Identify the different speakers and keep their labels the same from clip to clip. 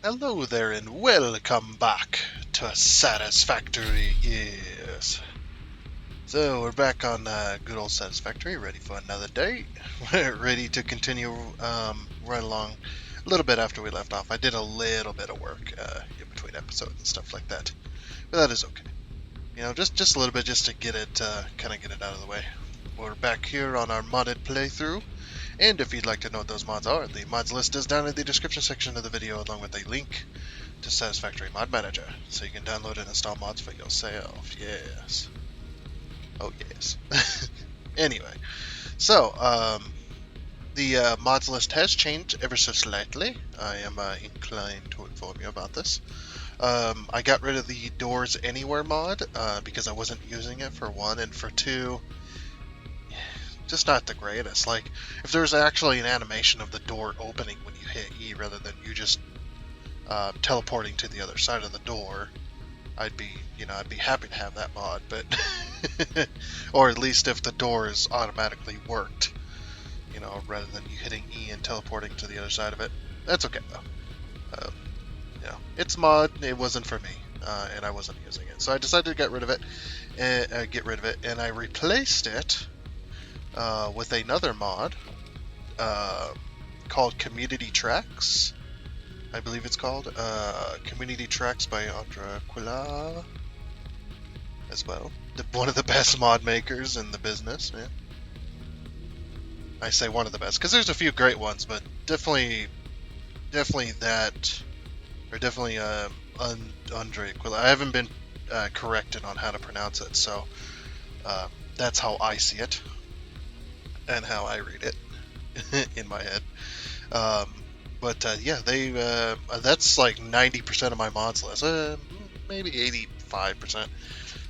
Speaker 1: Hello there and welcome back to Satisfactory, yes. So we're back on good old Satisfactory, ready for another day. We're ready to continue right along a little bit after we left off. I did a little bit of work in between episodes and stuff like that, but that is okay. You know, just a little bit just to get it, kind of get it out of the way. We're back here on our modded playthrough. And if you'd like to know what those mods are, the mods list is down in the description section of the video along with a link to Satisfactory Mod Manager, so you can download and install mods for yourself. Yes. Oh, yes. Anyway, so, the mods list has changed ever so slightly. I am inclined to inform you about this. I got rid of the Doors Anywhere mod because I wasn't using it for one, and for two, just not the greatest. Like, if there's actually an animation of the door opening when you hit E rather than you just teleporting to the other side of the door, I'd be happy to have that mod, but or at least if the doors automatically worked, rather than you hitting E and teleporting to the other side of it. That's okay though. It's mod. It wasn't for me, and I wasn't using it, so I decided to get rid of it, and I replaced it with another mod called Community Tracks. I believe it's called Community Tracks by Aquila as well. One of the best mod makers in the business, man. I say one of the best because there's a few great ones, but definitely that, or definitely Andre Aquila. I haven't been corrected on how to pronounce it, so that's how I see it and how I read it in my head. But yeah, that's like 90% of my mods list. Maybe 85%.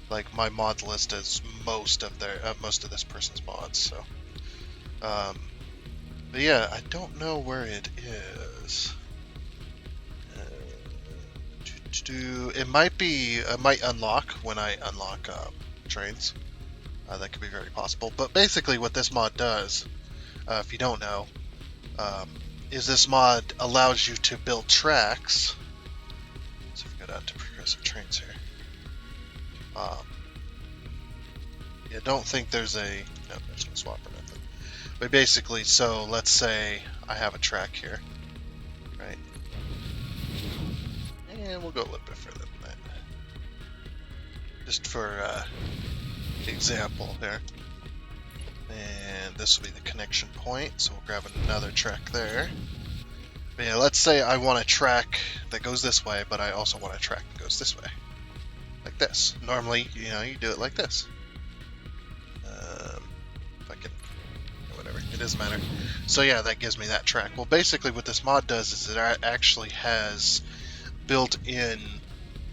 Speaker 1: Like my mod list is most of this person's mods. So, but yeah, I don't know where it is. It might unlock when I unlock trains. That could be very possible. But basically, what this mod does, if you don't know, is this mod allows you to build tracks. So if we go down to progressive trains here. I don't think there's no swap or nothing. But basically, so let's say I have a track here, right? And we'll go a little bit further than that. Just for example here. And this will be the connection point, so we'll grab another track there. But yeah, let's say I want a track that goes this way, but I also want a track that goes this way. Like this. Normally, you do it like this. If I can, whatever, it doesn't matter. So yeah, that gives me that track. Well, basically what this mod does is it actually has built-in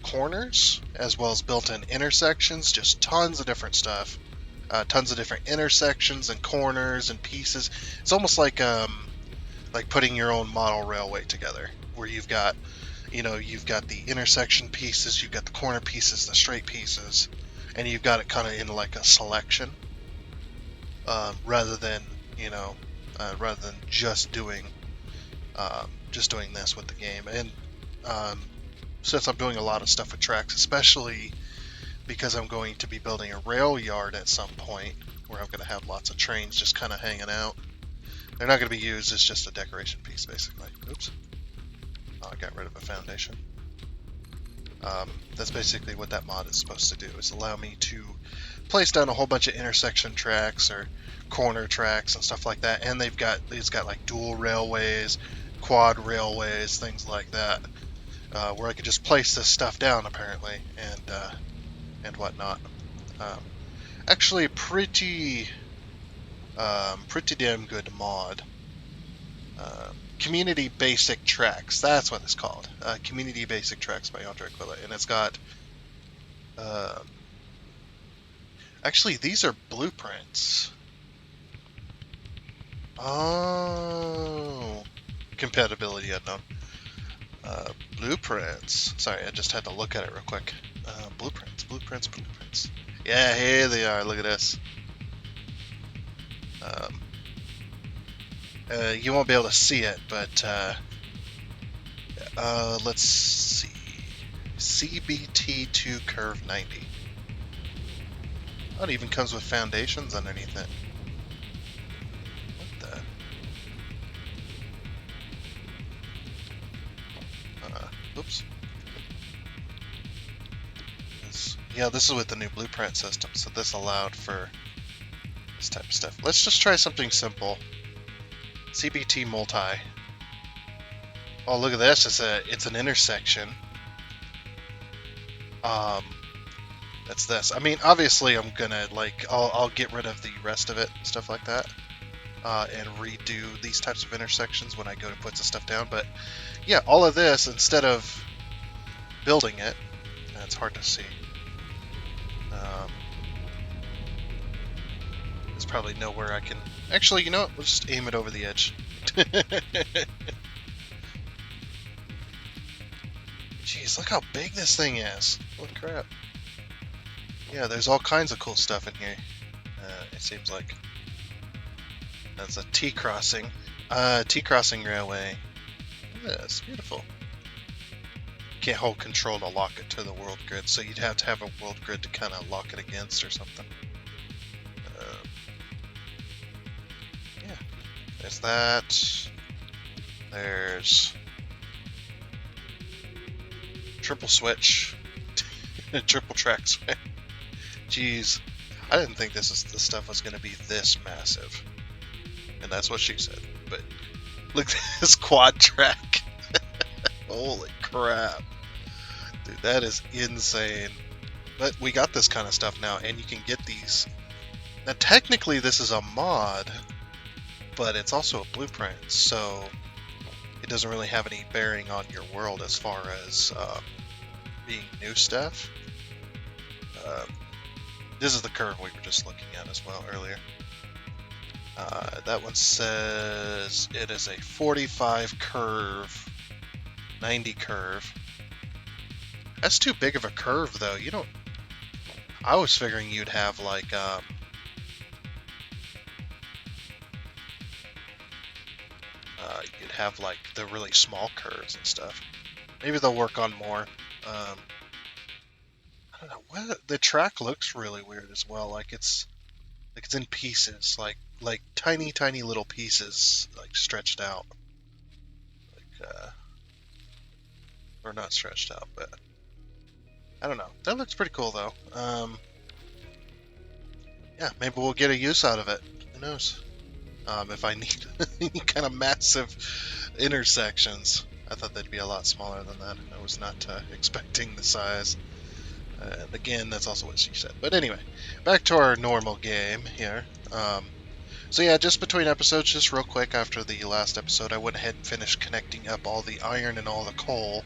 Speaker 1: corners, as well as built-in intersections, just tons of different stuff. Tons of different intersections and corners and pieces. It's almost like putting your own model railway together, where you've got the intersection pieces, you've got the corner pieces, the straight pieces, and you've got it kind of in like a selection, rather than just doing this with the game. And since I'm doing a lot of stuff with tracks, especially because I'm going to be building a rail yard at some point where I'm going to have lots of trains just kind of hanging out. They're not going to be used, it's just a decoration piece, basically. Oops. Oh, I got rid of a foundation. That's basically what that mod is supposed to do, is allow me to place down a whole bunch of intersection tracks or corner tracks and stuff like that. And it's got like dual railways, quad railways, things like that, where I could just place this stuff down, apparently, and whatnot. Actually, pretty damn good mod. Community Basic Tracks. That's what it's called. Community Basic Tracks by Andre Aquila, and it's got. Actually, these are blueprints. Oh, compatibility unknown. Blueprints. Sorry, I just had to look at it real quick. Blueprints. Yeah, here they are. Look at this. You won't be able to see it, but Let's see. CBT2 curve 90. Oh, it even comes with foundations underneath it. What the? Oops. Yeah, this is with the new blueprint system, so this allowed for this type of stuff. Let's just try something simple. CBT multi. Oh, look at this. It's an intersection. That's this. I mean, obviously, I'm gonna I'll get rid of the rest of it, stuff like that, and redo these types of intersections when I go to put the stuff down. But yeah, all of this instead of building it, it's hard to see. There's probably nowhere I can. Actually, you know what? We'll just aim it over the edge. Jeez, look how big this thing is. Holy crap. Yeah, there's all kinds of cool stuff in here. It seems like. That's a T-crossing. T-crossing railway. Look at this, beautiful. Can't hold control to lock it to the world grid, so you'd have to have a world grid to kind of lock it against or something. Yeah, there's that. There's triple switch, triple track switch. Jeez, I didn't think this stuff was going to be this massive, and that's what she said. But look at this quad track. Holy crap, dude, that is insane. But we got this kind of stuff now, and you can get these. Now, technically, this is a mod, but it's also a blueprint, so it doesn't really have any bearing on your world as far as being new stuff. This is the curve we were just looking at as well earlier. That one says it is a 45 curve, 90 curve. That's too big of a curve, though. You don't. I was figuring you'd have like you'd have like the really small curves and stuff. Maybe they'll work on more. I don't know. What the track looks really weird as well. Like it's in pieces, like tiny little pieces, like stretched out. Like or not stretched out, but I don't know. That looks pretty cool though. Yeah, maybe we'll get a use out of it. Who knows? If I need any kind of massive intersections. I thought they'd be a lot smaller than that. I was not expecting the size. Again, that's also what she said. But anyway, back to our normal game here. So yeah, just between episodes, just real quick after the last episode, I went ahead and finished connecting up all the iron and all the coal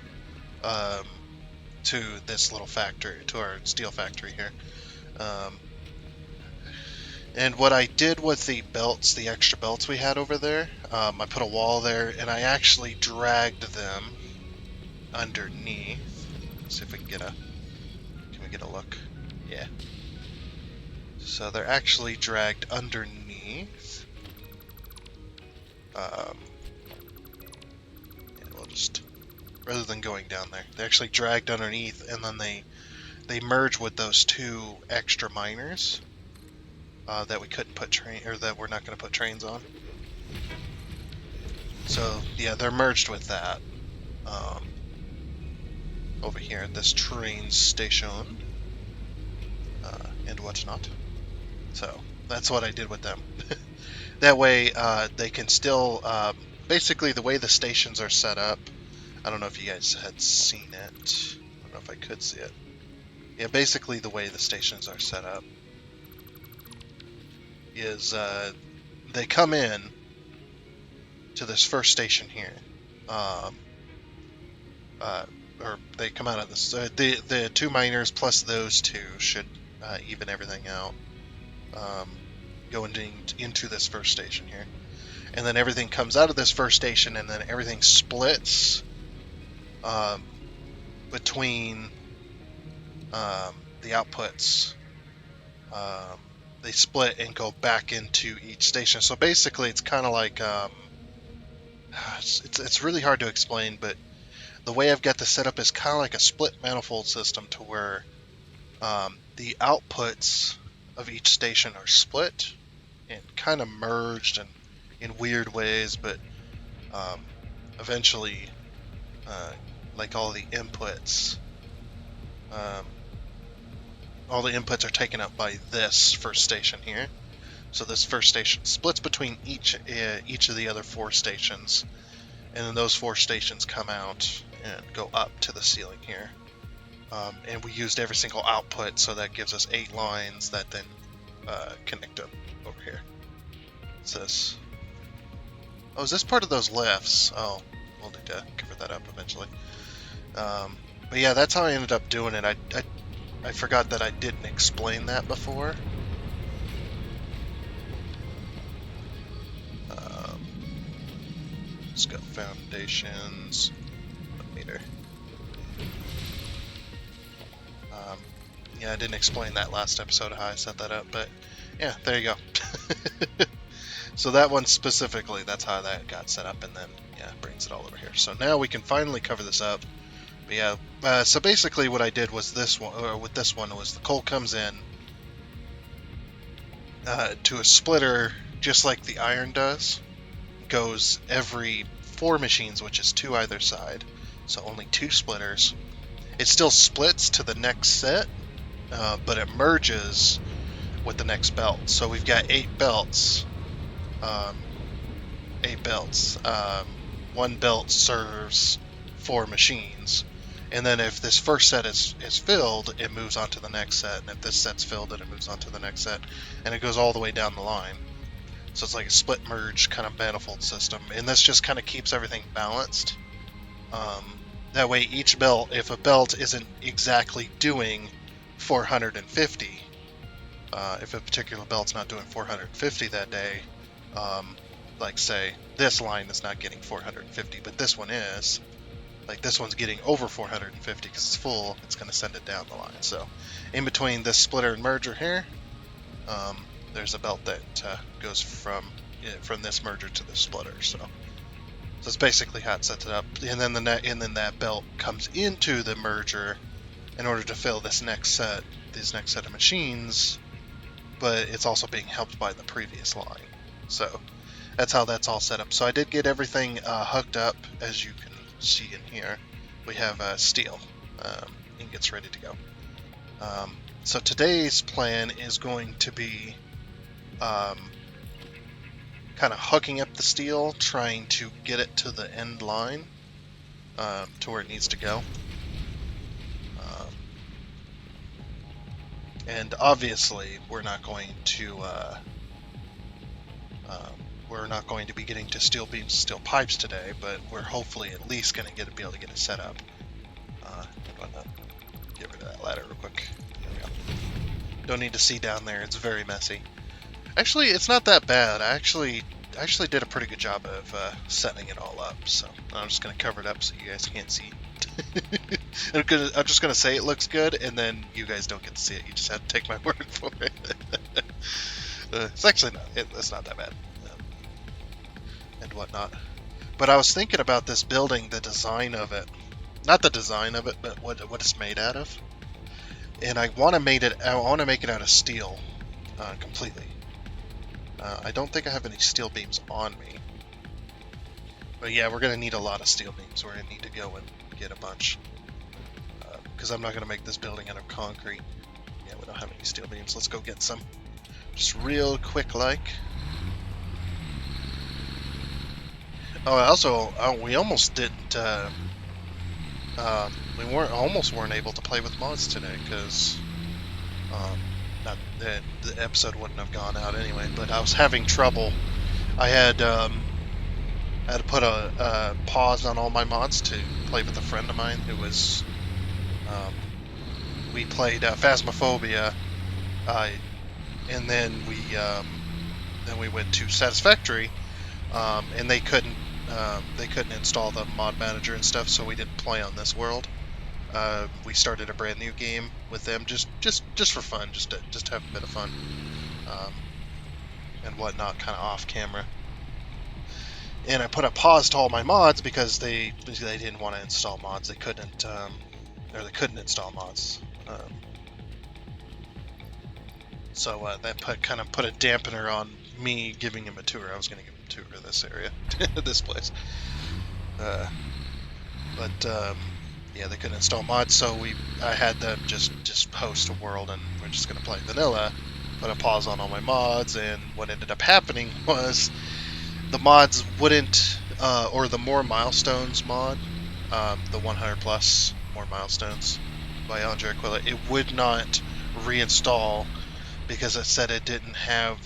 Speaker 1: to this little factory, to our steel factory here. And what I did with the belts, the extra belts we had over there, I put a wall there, and I actually dragged them underneath. Let's see if we can get a look. Yeah. So they're actually dragged underneath. And we'll just, rather than going down there, they actually dragged underneath, and then they merge with those two extra miners that we couldn't put that we're not going to put trains on. So yeah, they're merged with that over here at this train station and whatnot. So that's what I did with them. That way they can still basically the way the stations are set up. I don't know if you guys had seen it. I don't know if I could see it. Yeah, basically the way the stations are set up is they come in to this first station here, or they come out of this. The two miners plus those two should even everything out, going into this first station here, and then everything comes out of this first station, and then everything splits between the outputs. They split and go back into each station. So basically, it's kind of like it's really hard to explain, but the way I've got this set up is kind of like a split manifold system to where the outputs of each station are split and kind of merged and in weird ways, but eventually, like all the inputs are taken up by this first station here. So this first station splits between each of the other 4 stations, and then those 4 stations come out and go up to the ceiling here. And we used every single output, so that gives us 8 lines that then connect up over here. What's this? Oh, is this part of those lifts? Oh, we'll need to cover that up eventually. But yeah, that's how I ended up doing it. I forgot that I didn't explain that before. Let's go foundations, 1 meter. Yeah, I didn't explain that last episode how I set that up, but yeah, there you go. So that one specifically, that's how that got set up, and then yeah, brings it all over here. So now we can finally cover this up. But yeah, so basically what I did was this one, or with this one, was the coal comes in to a splitter, just like the iron does. Goes every 4 machines, which is 2 either side, so only 2 splitters. It still splits to the next set, but it merges with the next belt. So we've got 8 belts. 8 belts. 1 belt serves 4 machines. And then if this first set is filled, it moves on to the next set. And if this set's filled, then it moves on to the next set. And it goes all the way down the line. So it's like a split merge kind of manifold system. And this just kind of keeps everything balanced. That way each belt, if a belt isn't exactly doing 450, if a particular belt's not doing 450 that day, like say this line is not getting 450, but this one is, like this one's getting over 450 because it's full, it's going to send it down the line. So in between this splitter and merger here, there's a belt that goes from this merger to this splitter. So that's basically how it sets it up. And then that belt comes into the merger in order to fill this next set of machines, but it's also being helped by the previous line. So that's how that's all set up. So I did get everything hooked up, as you can see in here. We have steel ingots ready to go. So today's plan is going to be kind of hooking up the steel, trying to get it to the end line, to where it needs to go. And obviously, we're not going to be getting to steel beams, steel pipes today, but we're hopefully at least going to be able to get it set up. I'm going to get rid of that ladder real quick. There we go. Don't need to see down there. It's very messy. Actually, it's not that bad. I actually did a pretty good job of setting it all up. So I'm just going to cover it up so you guys can't see. I'm just going to say it looks good, and then you guys don't get to see it. You just have to take my word for it. It's actually not. It's not that bad. And whatnot. But I was thinking about this building, the design of it. Not the design of it, but what it's made out of. And I want to make it out of steel completely. I don't think I have any steel beams on me. But yeah, we're going to need a lot of steel beams. We're going to need to go and get a bunch. Because I'm not going to make this building out of concrete. Yeah, we don't have any steel beams. Let's go get some. Just real quick like. Oh, also, we almost didn't, we weren't able to play with mods today, because, the episode wouldn't have gone out anyway, but I was having trouble. I had to put a pause on all my mods to play with a friend of mine who was, we played Phasmophobia, and then we went to Satisfactory, and they couldn't install the mod manager and stuff, so we didn't play on this world. We started a brand new game with them, just for fun, just to have a bit of fun, and whatnot, kind of off camera. And I put a pause to all my mods because they didn't want to install mods. They couldn't, or they couldn't install mods. So that kind of put a dampener on me giving him a tour. I was going to give him a tour of this area, this place. Yeah, they couldn't install mods, so I had them just post a world, and we're just going to play vanilla. Put a pause on all my mods, and what ended up happening was the mods wouldn't, or the more milestones mod, the 100 plus more milestones by Andre Aquila, it would not reinstall because it said it didn't have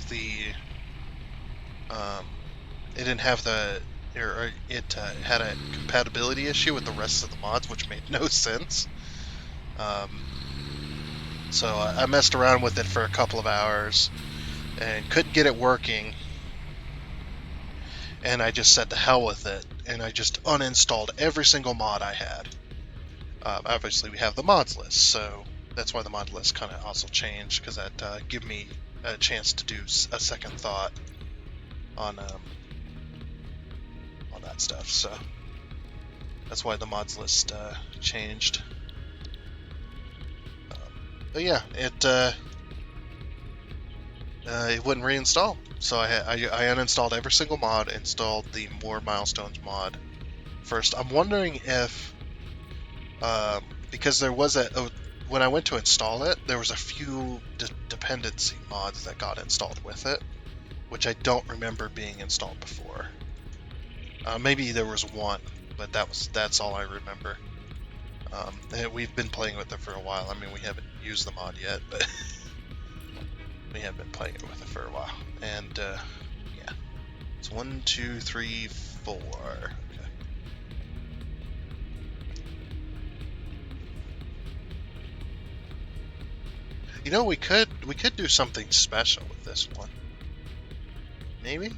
Speaker 1: or it had a compatibility issue with the rest of the mods, which made no sense. So I messed around with it for a couple of hours and couldn't get it working. And I just said to hell with it, and I just uninstalled every single mod I had. Obviously, we have the mods list, so that's why the mod list kind of also changed, because that gave me a chance to do a second thought on that stuff. So that's why the mods list changed. But yeah, it wouldn't reinstall. So I uninstalled every single mod, installed the more milestones mod first. I'm wondering if, because there was when I went to install it, there was a few dependency mods that got installed with it, which I don't remember being installed before. Maybe there was one, but that's all I remember. We've been playing with it for a while. I mean, we haven't used the mod yet, but we have been playing it with it for a while. And yeah, it's 1, 2, 3, 4. Okay. You know, we could do something special with this one. Maybe.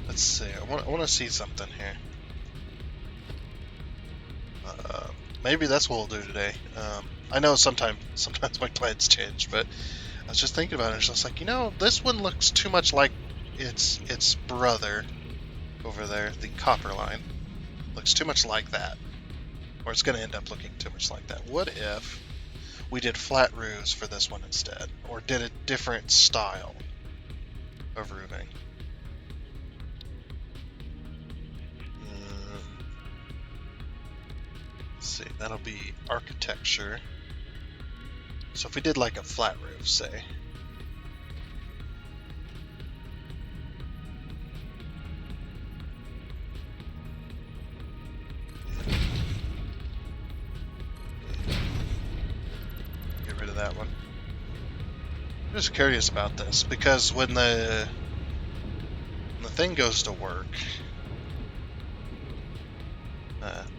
Speaker 1: Let's see. I want to see something here. Maybe that's what we'll do today. I know sometimes my plans change, but I was just thinking about it. It's just like, you know, this one looks too much like its brother over there, the copper line. Looks too much like that, or it's going to end up looking too much like that. What if we did flat roofs for this one instead, or did a different style of roofing? Let's see, that'll be architecture. So if we did like a flat roof, say. Get rid of that one. I'm just curious about this, because when the thing goes to work, let's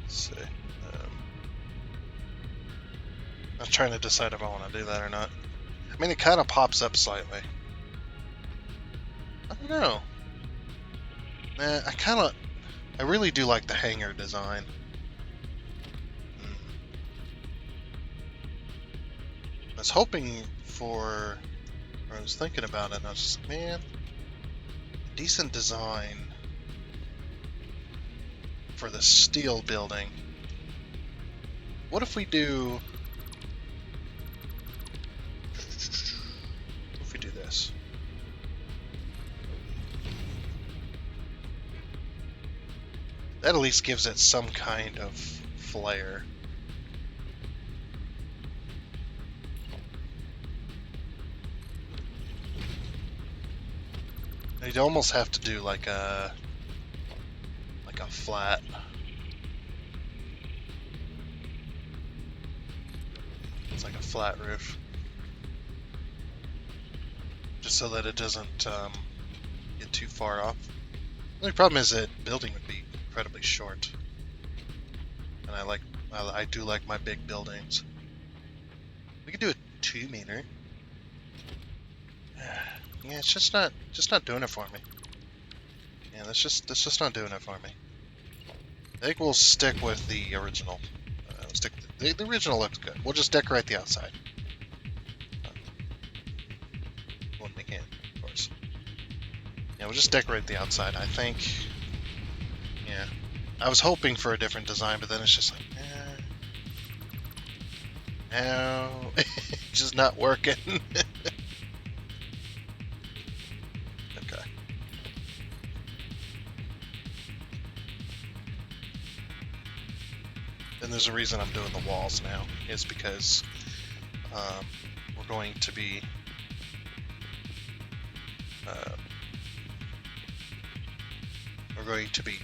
Speaker 1: see. I'm trying to decide if I want to do that or not. I mean, it kind of pops up slightly. I don't know. I really do like the hangar design. I was hoping for, or I was thinking about it, and I was just, man, decent design for the steel building. What if we do this? That at least gives it some kind of flair. You'd almost have to do like a flat. It's like a flat roof, just so that it doesn't get too far off. The only problem is that building would be incredibly short, and I do like my big buildings. We could do a 2 meter. Yeah, it's just not doing it for me. Yeah, that's just not doing it for me. I think we'll stick with the original. The original looks good. We'll just decorate the outside. Yeah, we'll just decorate the outside, I think. Yeah. I was hoping for a different design, but then it's just like, no. Just not working. Okay. And there's a reason I'm doing the walls now. Is because we're going to be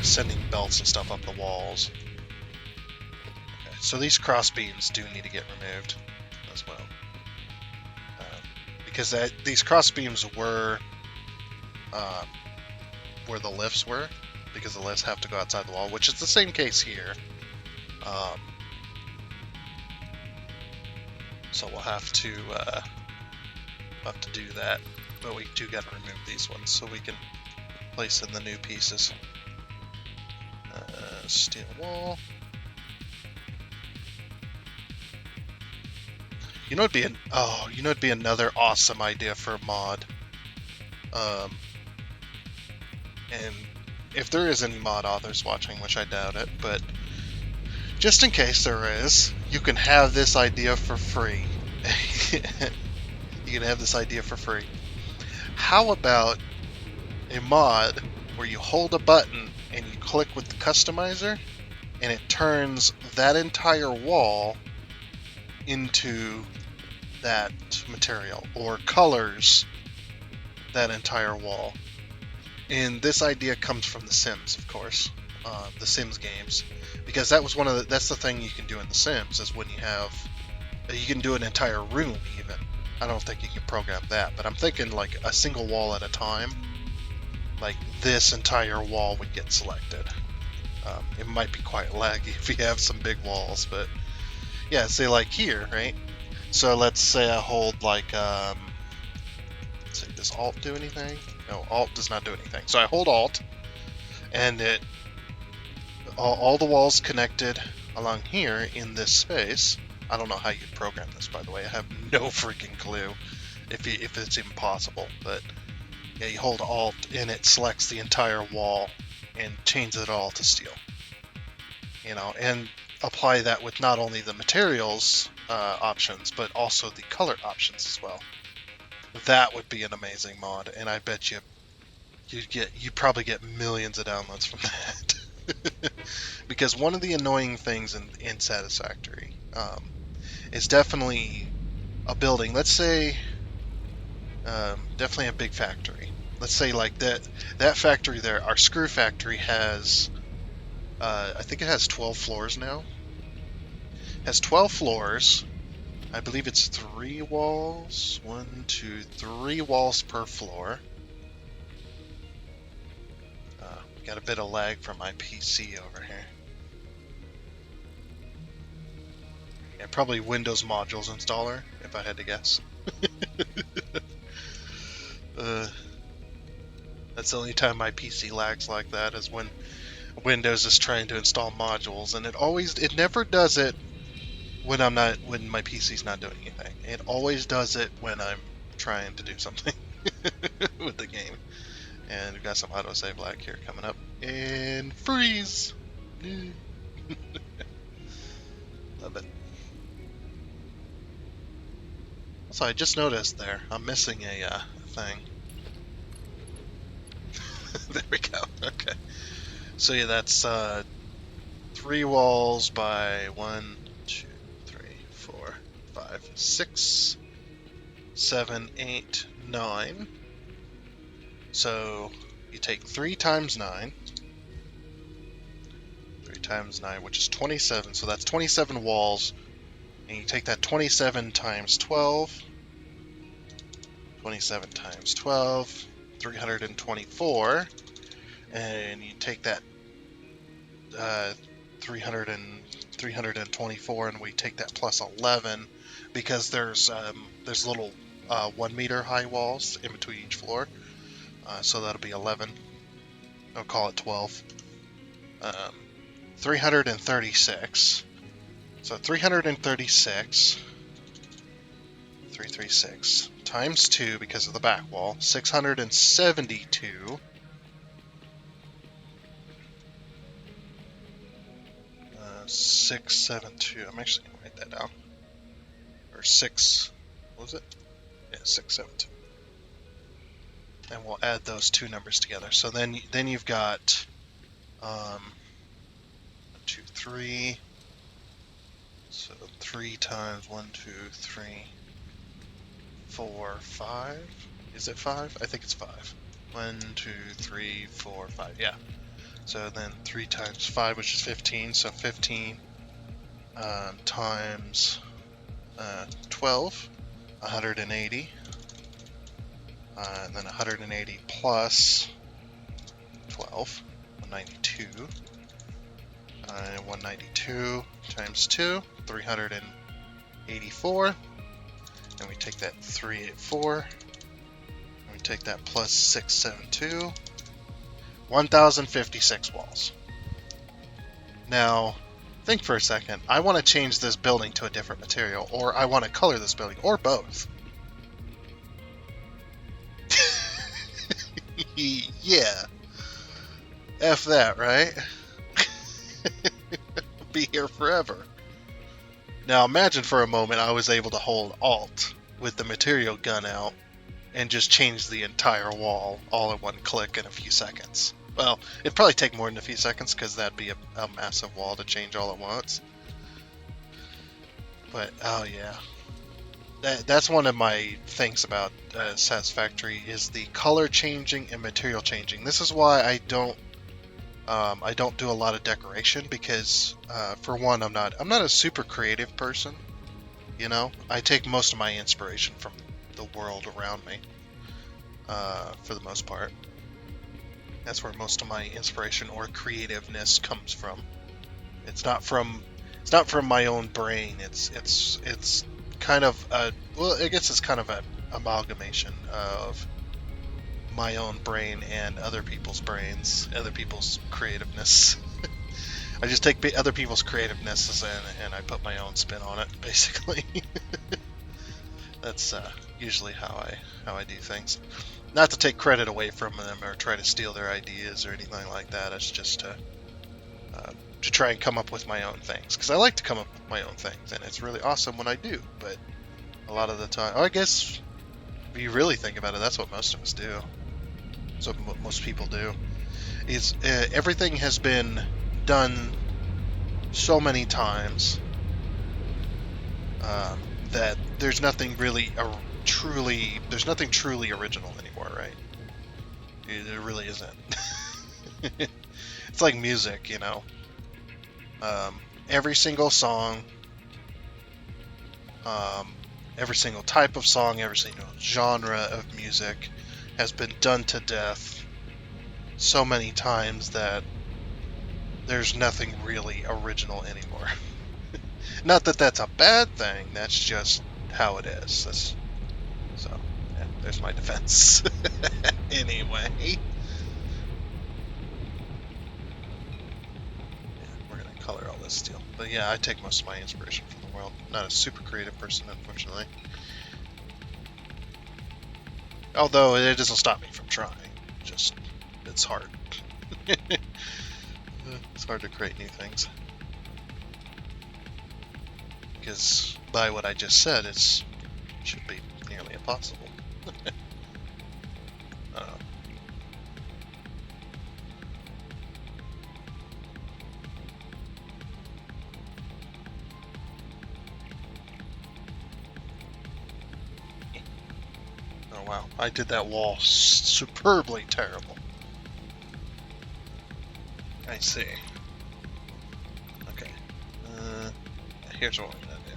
Speaker 1: sending belts and stuff up the walls. Okay. So these cross beams do need to get removed as well, because these cross beams were where the lifts were, because the lifts have to go outside the wall, which is the same case here. So we'll have to do that, but we do got to remove these ones so we can place in the new pieces. Steel wall. You know, it'd be another awesome idea for a mod. And if there is any mod authors watching, which I doubt it, but just in case there is, you can have this idea for free. You can have this idea for free. How about a mod where you hold a button and you click with the customizer and it turns that entire wall into that material, or colors that entire wall? And this idea comes from The Sims, of course, the Sims games, because that was that's the thing you can do in The Sims, is when you can do an entire room even. I don't think you can program that, but I'm thinking like a single wall at a time. Like this entire wall would get selected. It might be quite laggy if you have some big walls, but yeah, say like here, right? So let's say I hold like, let's see, does Alt do anything? No, Alt does not do anything. So I hold Alt, and all the walls connected along here in this space. I don't know how you'd program this, by the way. I have no freaking clue if it's even possible. But yeah, you hold Alt, and it selects the entire wall and changes it all to steel. You know, and apply that with not only the materials options, but also the color options as well. That would be an amazing mod, and I bet you'd probably get millions of downloads from that. Because one of the annoying things in Satisfactory is definitely a building. Let's say definitely a big factory. Let's say like that factory there, our screw factory has, I think it has 12 floors now. It has 12 floors. I believe it's 3 walls. 1, 2, 3 walls per floor. Got a bit of lag from my PC over here. Yeah, probably Windows modules installer, if I had to guess. That's the only time my PC lags like that, is when Windows is trying to install modules, and it never does it when my PC's not doing anything. It always does it when I'm trying to do something with the game. And we've got some autosave lag here coming up. And freeze! Love it. Also, I just noticed there, I'm missing a thing. There we go. Okay. So yeah, that's 3 walls by 1, 2, 3, 4, 5, 6, 7, 8, 9. So you take 3 times 9. 3 times 9, which is 27. So that's 27 walls. And you take that 27 times 12. 27 times 12. 324. And you take that 324, and we take that plus 11, because there's little 1 meter high walls in between each floor. So that'll be 11. I'll call it 12. 336. So 336. 336 times 2 because of the back wall, 672. 672. I'm actually going to write that down. Or 6. What was it? Yeah, 672. And we'll add those two numbers together. So then you've got 1, 2, 3. So 3 times 1, 2, 3, 4, 5. Is it 5? I think it's 5. 1, 2, 3, 4, 5. Yeah. So then 3 times 5, which is 15. So 15 times 12, 180. And then 180 plus 12, 192. And 192 times 2, 384. And we take that 384. And we take that plus 672. 1,056 walls. Now, think for a second. I want to change this building to a different material, or I want to color this building, or both. Yeah. F that, right? Be here forever. Now imagine for a moment I was able to hold Alt with the material gun out and just change the entire wall all in one click in a few seconds. Well, it'd probably take more than a few seconds because that'd be a massive wall to change all at once. But, oh yeah. That's one of my things about Satisfactory is the color changing and material changing. This is why I don't do a lot of decoration because, for one, I'm not a super creative person. You know, I take most of my inspiration from the world around me. For the most part, that's where most of my inspiration or creativeness comes from. It's not from my own brain. It's kind of I guess it's kind of an amalgamation of my own brain and other people's brains, other people's creativeness. I just take other people's creativeness and I put my own spin on it, basically. That's usually how I do things. Not to take credit away from them or try to steal their ideas or anything like that. It's just to try and come up with my own things, because I like to come up with my own things, and it's really awesome when I do. But a lot of the time, I guess if you really think about it, that's what most of us do. That's what most people do. Is everything has been done so many times that there's nothing really truly original anymore, right? There really isn't. It's like music, you know. Every single song, every single type of song, every single genre of music has been done to death so many times that there's nothing really original anymore. Not that that's a bad thing, that's just how it is. So, yeah, there's my defense. Anyway. Yeah, we're going to color all this steel. But yeah, I take most of my inspiration from the world. Not a super creative person, unfortunately. Although it doesn't stop me from trying. Just, it's hard. It's hard to create new things. Because by what I just said, it should be nearly impossible. Oh wow, I did that wall superbly terrible. I see. Okay. Here's what we're gonna do.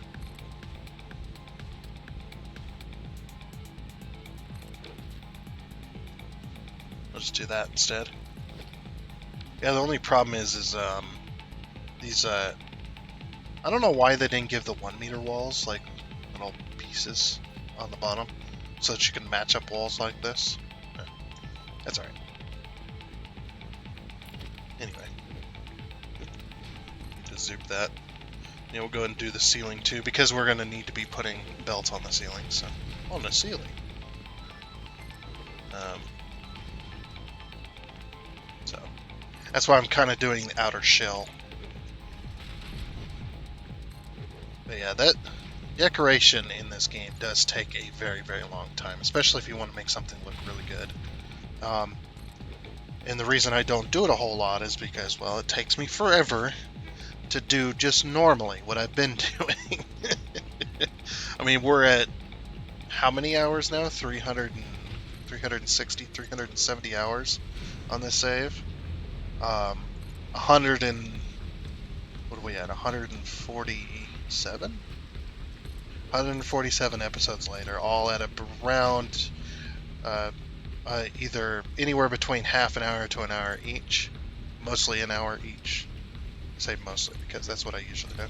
Speaker 1: I'll just do that instead. Yeah, the only problem is these I don't know why they didn't give the 1 meter walls like little pieces on the bottom so that you can match up walls like this. Yeah, that's alright. Anyway, just zoop that. We'll go ahead and do the ceiling too, because we're going to need to be putting belts on the ceiling. So, on the ceiling. That's why I'm kind of doing the outer shell. But yeah, that decoration in this game does take a very, very long time, especially if you want to make something look really good. And the reason I don't do it a whole lot is because, well, it takes me forever to do just normally what I've been doing. I mean, we're at how many hours now? 360, 370 hours on this save. 100 and... What are we at? 147? 147 episodes later, all at around either anywhere between half an hour to an hour each. Mostly an hour each. I say mostly because that's what I usually do.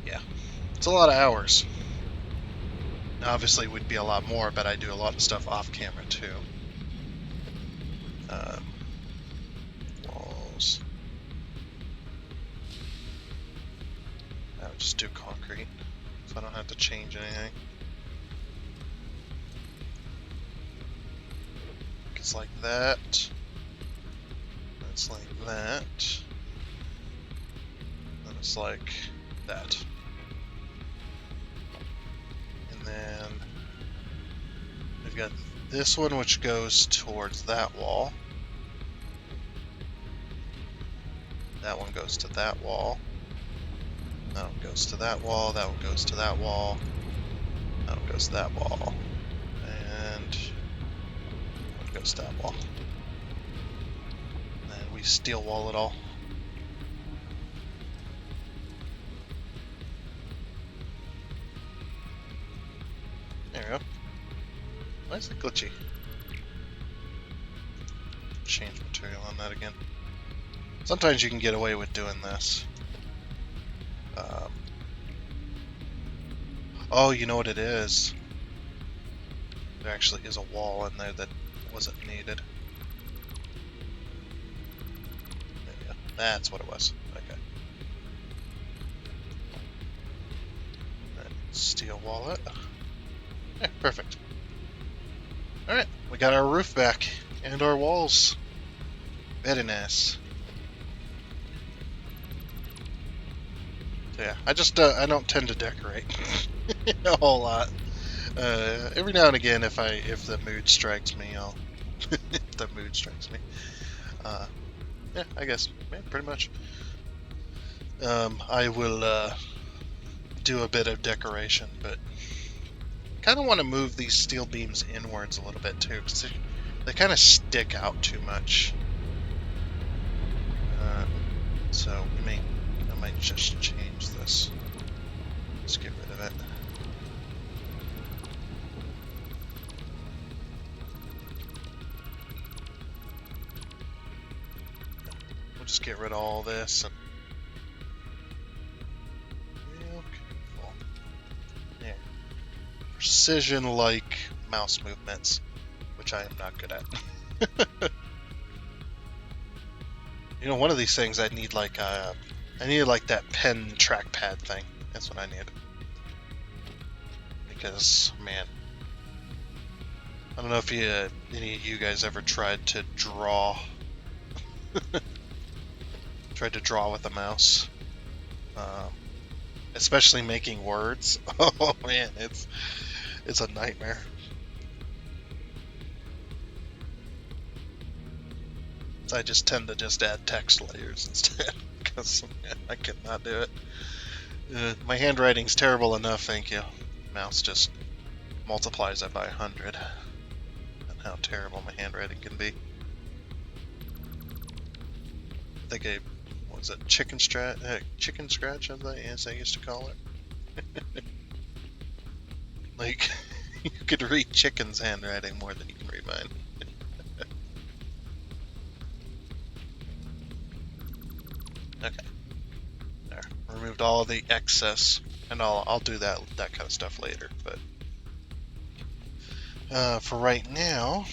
Speaker 1: Yeah, it's a lot of hours. Now, obviously, it would be a lot more, but I do a lot of stuff off camera too. Walls. I would just do concrete, so I don't have to change anything. It's like that. It's like that. And it's like that. And then we've got this one, which goes towards that wall. That one goes to that wall. That one goes to that wall. That one goes to that wall. That one goes to that wall. And one goes to that wall. And then we steel wall it all. There we go. Why is it glitchy? Change material on that again. Sometimes you can get away with doing this. Oh, you know what it is? There actually is a wall in there that wasn't needed. There we go. That's what it was. Okay. Steel wall it. Yeah, perfect. Alright, we got our roof back and our walls. Very nice. So yeah, I don't tend to decorate a whole lot. Every now and again, if the mood strikes me, I'll if the mood strikes me. Yeah, I guess pretty much. I will do a bit of decoration, but kind of want to move these steel beams inwards a little bit too, because they kind of stick out too much. So I might just change this. Let's get rid of it. We'll just get rid of all this and real careful. There. Precision-like mouse movements, which I am not good at. You know, one of these things I need like that pen trackpad thing. That's what I need. Because, man, I don't know if any of you guys ever tried to draw. Tried to draw with a mouse. Especially making words. Oh man, it's a nightmare. So I just tend to just add text layers instead, because I cannot do it. My handwriting's terrible enough, thank you. Mouse just multiplies it by 100. And how terrible my handwriting can be. I think what was it, chicken scratch, as I used to call it. Like, you could read chicken's handwriting more than you can read mine. Okay. There. Removed all the excess, and I'll do that kind of stuff later. But for right now,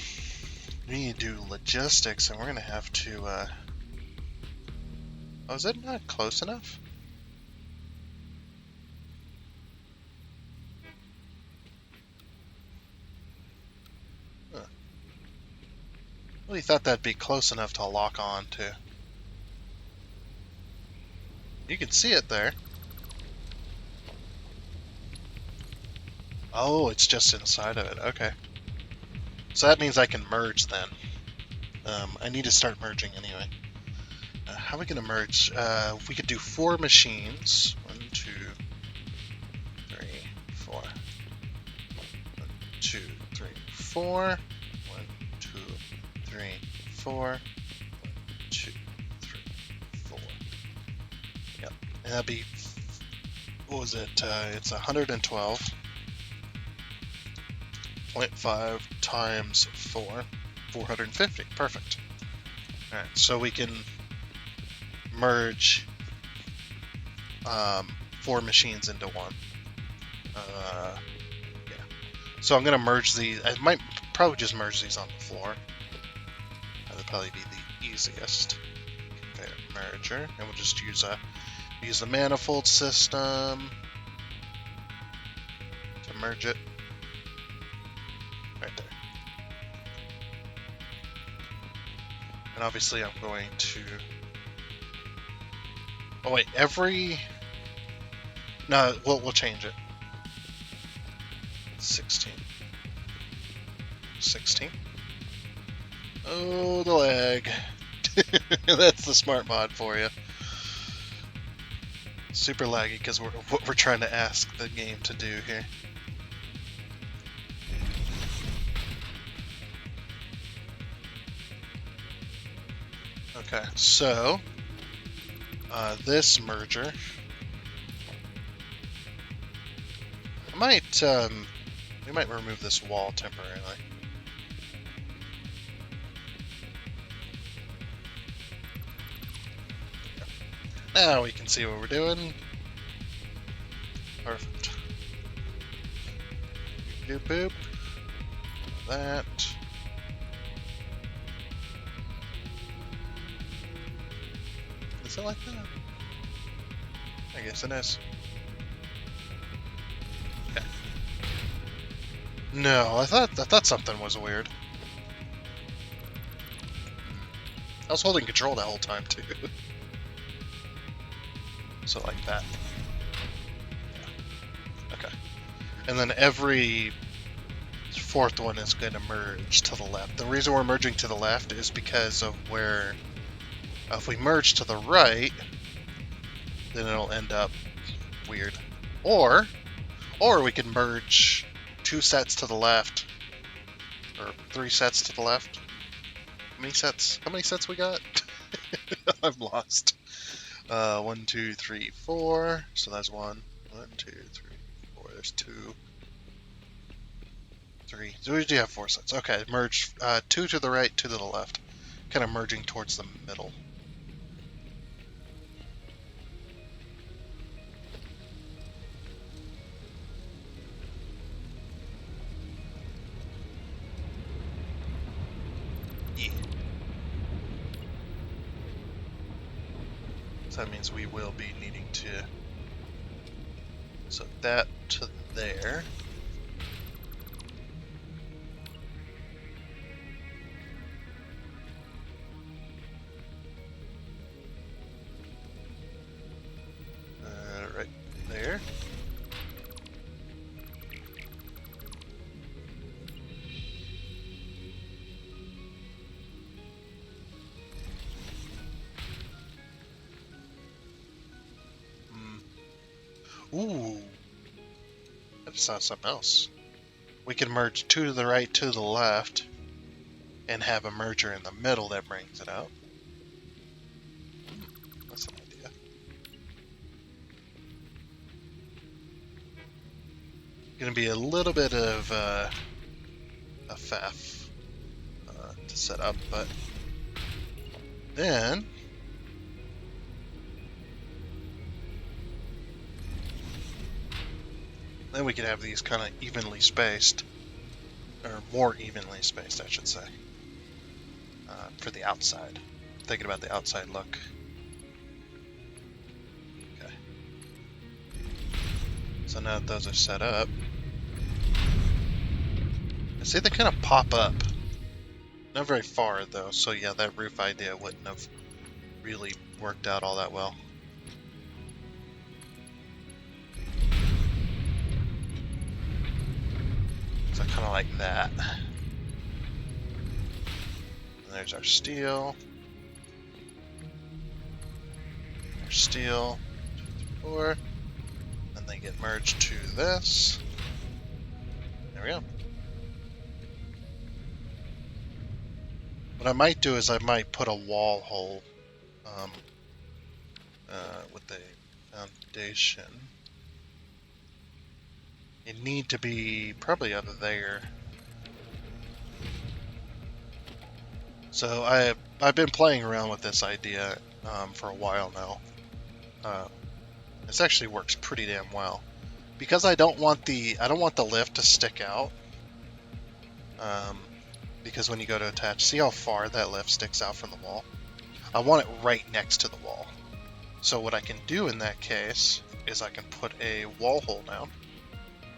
Speaker 1: we need to do logistics, and we're gonna have to. Oh, is it not close enough? Huh. Really thought that'd be close enough to lock on to. You can see it there. Oh, it's just inside of it. Okay. So that means I can merge then. I need to start merging anyway. How are we going to merge? We could do 4 machines. 1, 2, 3, 4. 1, 2, 3, 4. 1, 2, 3, 4. 1, 2, 3, 4. Yep. And that'd be, what was it? It's 112.5 times 4. 450. Perfect. Alright, so we can merge 4 machines into one. Yeah. So I'm going to merge these. I might probably just merge these on the floor. That would probably be the easiest. Okay, merger. And we'll just use the manifold system to merge it. Right there. And obviously I'm going to... Oh wait, No, we'll change it. 16. 16. Oh, the lag. That's the smart mod for you. Super laggy because what we're trying to ask the game to do here. Okay, so this merger, we might remove this wall temporarily. Now we can see what we're doing. Perfect. Boop boop. That. Is it like that? I guess it is. Okay. No, I thought something was weird. I was holding control the whole time too. So like that. Yeah. Okay. And then every 4th one is going to merge to the left. The reason we're merging to the left is because of where... if we merge to the right, then it'll end up weird. Or we can merge 2 sets to the left, or 3 sets to the left. How many sets? How many sets we got? I'm lost. 1, 2, 3, 4. So that's 1. 1, 2, 3, 4. There's 2, 3. So we do have 4 sets. Okay, merge 2 to the right, 2 to the left. Kind of merging towards the middle. So that means we will be needing to... So that to there. Right there. Ooh. I just saw something else. We can merge 2 to the right, 2 to the left, and have a merger in the middle that brings it out. That's an idea. Gonna be a little bit of a faff to set up, but then we could have these kind of evenly spaced, or more evenly spaced, I should say, for the outside. Thinking about the outside look. Okay. So now that those are set up, I see they kind of pop up. Not very far, though, so yeah, that roof idea wouldn't have really worked out all that well. So kind of like that. And there's our steel. Our steel. 4. And they get merged to this. There we go. What I might do is I might put a wall hole with the foundation. It need to be probably out of there. So I've been playing around with this idea for a while now. This actually works pretty damn well because I don't want the lift to stick out. Because when you go to attach, see how far that lift sticks out from the wall? I want it right next to the wall. So what I can do in that case is I can put a wall hole down,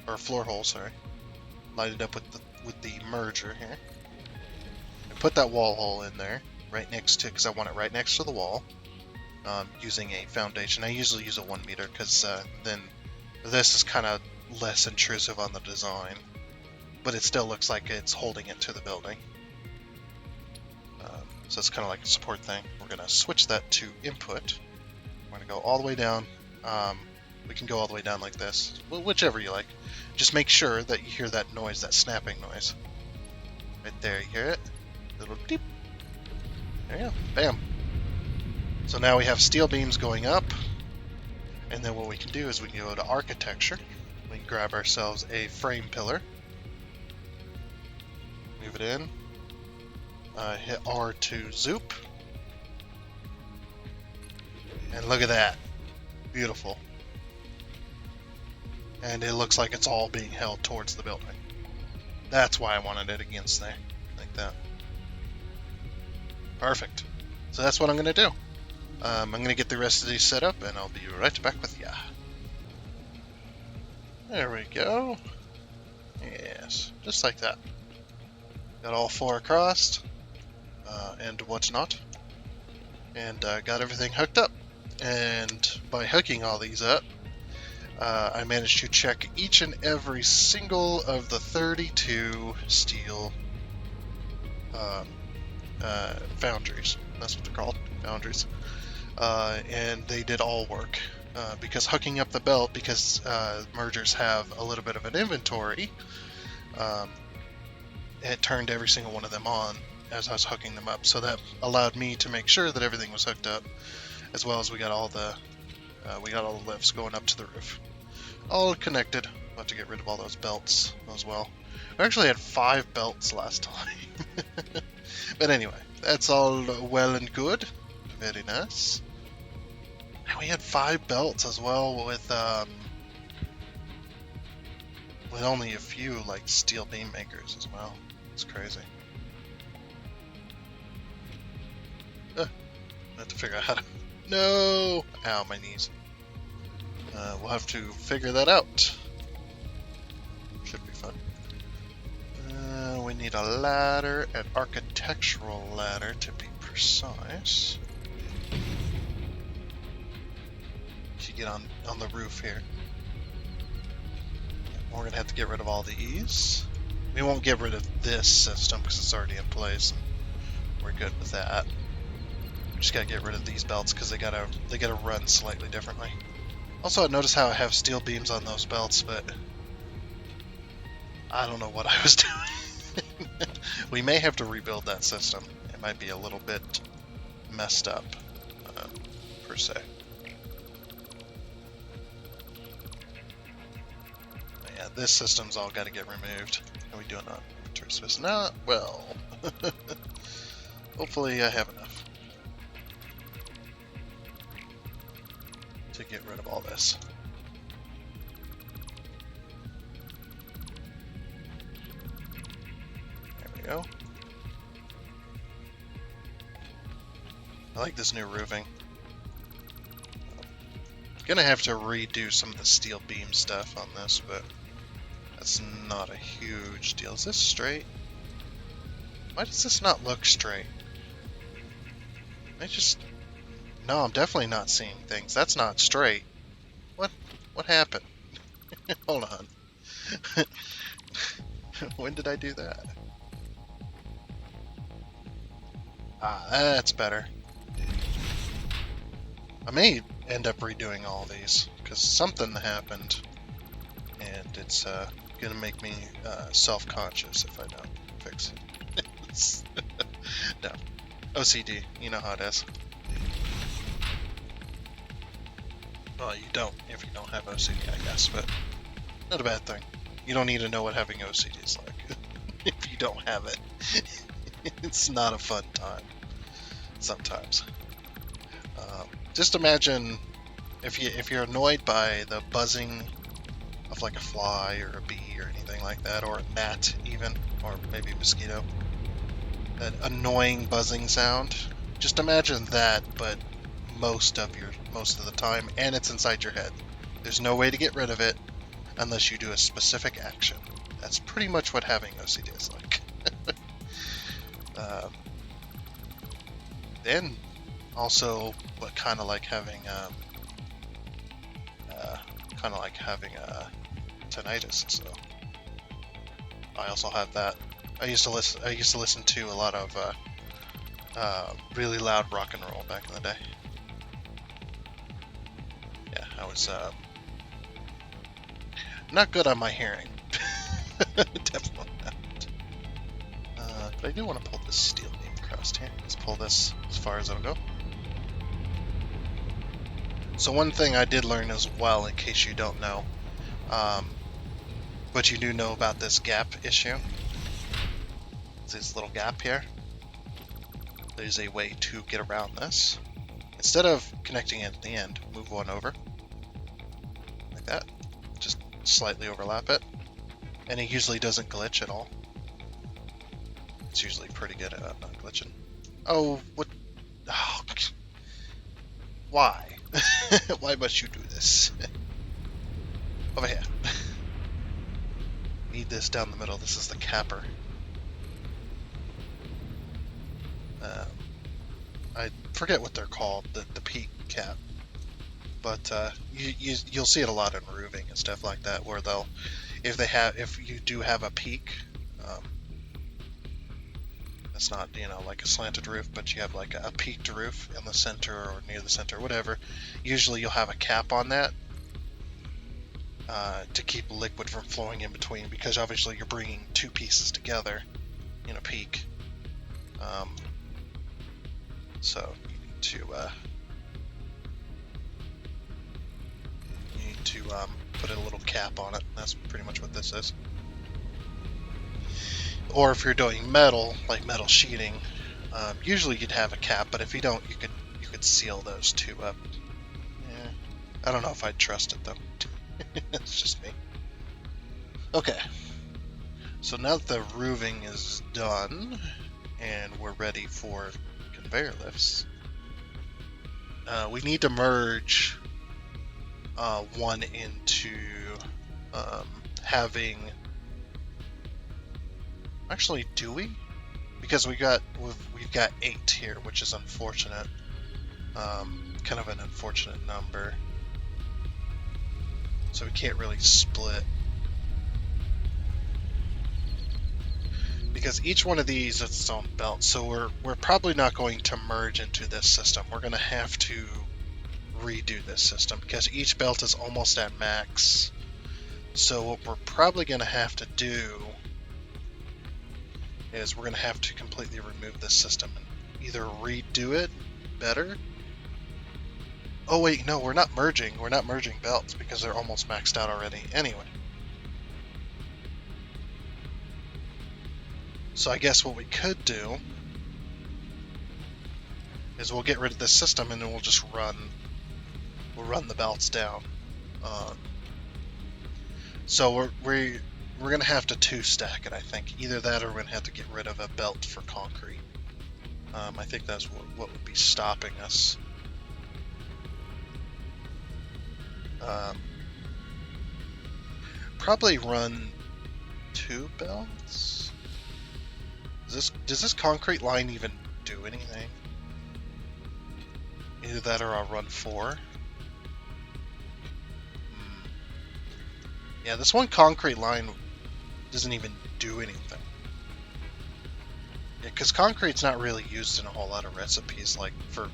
Speaker 1: or a floor hole, sorry, light it up with the merger here, and put that wall hole in there right next to, because I want it right next to the wall. Using a foundation, I usually use a 1 meter because then this is kind of less intrusive on the design, but it still looks like it's holding it to the building. So it's kind of like a support thing. We're going to switch that to input. We're going to go all the way down. We can go all the way down like this, whichever you like. Just make sure that you hear that noise, that snapping noise. Right there, you hear it? Little deep. There you go. Bam. So now we have steel beams going up. And then what we can do is we can go to architecture. We can grab ourselves a frame pillar. Move it in. Hit R to zoop. And look at that. Beautiful. And it looks like it's all being held towards the building. That's why I wanted it against there. Like that. Perfect. So that's what I'm going to do. I'm going to get the rest of these set up and I'll be right back with ya. There we go. Yes, just like that. Got all 4 across. And what's not. And got everything hooked up. And by hooking all these up, I managed to check each and every single of the 32 steel foundries. That's what they're called, foundries. And they did all work. Because hooking up the belt, because mergers have a little bit of an inventory, it turned every single one of them on as I was hooking them up. So that allowed me to make sure that everything was hooked up, as well as we got all the lifts going up to the roof. All connected. About to get rid of all those belts as well. I actually had 5 belts last time. But anyway, that's all well and good. Very nice. And we had 5 belts as well with only a few like steel beam makers as well. It's crazy. I have to figure out how to... No! Ow, my knees. We'll have to figure that out. Should be fun. We need a ladder, an architectural ladder to be precise. To get on the roof here. We're going to have to get rid of all these. We won't get rid of this system because it's already in place. We're good with that. We just got to get rid of these belts because they gotta run slightly differently. Also, I noticed how I have steel beams on those belts, but I don't know what I was doing. We may have to rebuild that system. It might be a little bit messed up, per se. But yeah, this system's all got to get removed. How are we doing on Christmas? Not well. Hopefully I have enough to get rid of all this. There we go. I like this new roofing. Gonna have to redo some of the steel beam stuff on this, but that's not a huge deal. Is this straight? Why does this not look straight? No, I'm definitely not seeing things. That's not straight. What? What happened? Hold on. When did I do that? Ah, that's better. I may end up redoing all these, because something happened, and it's gonna make me self-conscious if I don't fix it. No. OCD, you know how it is. Well, you don't if you don't have OCD, I guess, but not a bad thing. You don't need to know what having OCD is like. If you don't have it, it's not a fun time sometimes. Just imagine if you're annoyed by the buzzing of like a fly or a bee or anything like that, or a gnat even, or maybe a mosquito, that annoying buzzing sound. Just imagine that, but most of the time, and it's inside your head. There's no way to get rid of it unless you do a specific action. That's pretty much what having OCD is like. Then also, what kind of like having tinnitus. So I also have that. I used to listen to a lot of really loud rock and roll back in the day. Yeah, I was not good on my hearing. Definitely not. But I do want to pull this steel beam across here. Let's pull this as far as it'll go. So one thing I did learn as well, in case you don't know, but you do know about this gap issue. It's this little gap here. There's a way to get around this. Instead of connecting it at the end, move one over. Like that. Just slightly overlap it. And it usually doesn't glitch at all. It's usually pretty good at not glitching. Oh, what? Oh, why? Why must you do this? Over here. Need this down the middle. This is the capper. I forget what they're called, the peak cap. But you'll see it a lot in roofing and stuff like that, where they'll, if you do have a peak, it's not, like a slanted roof, but you have like a peaked roof in the center or near the center, whatever. Usually you'll have a cap on that to keep liquid from flowing in between, because obviously you're bringing two pieces together in a peak. So you need to put a little cap on it. That's pretty much what this is. Or if you're doing metal, like metal sheeting, usually you'd have a cap, but if you don't, you could seal those two up. Yeah, I don't know if I'd trust it though. It's just me. Okay, so now that the roofing is done and we're ready for conveyor lifts, we need to merge one into having. Actually, do we? Because we've got 8 here, which is unfortunate. Kind of an unfortunate number. So we can't really split. Because each one of these is its own belt, so we're probably not going to merge into this system. We're going to have to redo this system because each belt is almost at max. So what we're probably going to have to do is we're going to have to completely remove this system and either redo it better. Oh wait, no, we're not merging. We're not merging belts because they're almost maxed out already anyway. So I guess what we could do is we'll get rid of this system and then we'll just run the belts down. So we're going to have to 2-stack it, I think. Either that or we're going to have to get rid of a belt for concrete. I think that's what would be stopping us. Probably run 2 belts. Does this concrete line even do anything? Either that or I'll run 4. Yeah, this one concrete line doesn't even do anything. Yeah, because concrete's not really used in a whole lot of recipes, like for